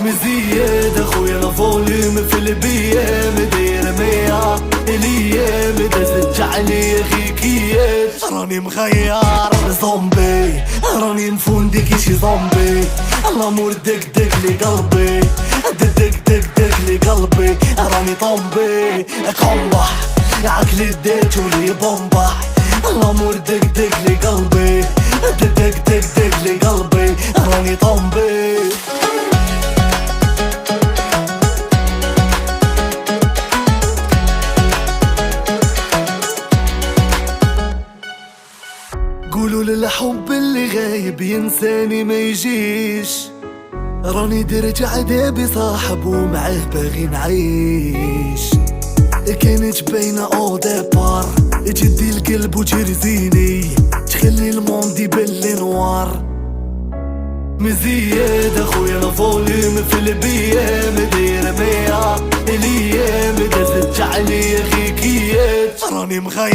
مزيد اخويا الفوليوم في البيام داير مية الايام دازت جعلي غيكيات راني مخير زومبي راني نفوندك شي زومبي الامور دك دك لي قلبي دك دك دك لي قلبي راني طومبي كومبا عقلي ديتو لي بومبا الامور دك دك لي قلبي دك دك دك لي قلبي راني طومبي قولوا للحب اللي غايب ينساني ما يجيش راني درت عذابي صاحب ومعاه باغي نعيش كانت باينة او ديبار تجدي القلب وترزيني تخلي الموند يبلي نوار مزيد اخويا الفوليوم في البيام داير مية الايام دازت جعلي غيكيات راني مخير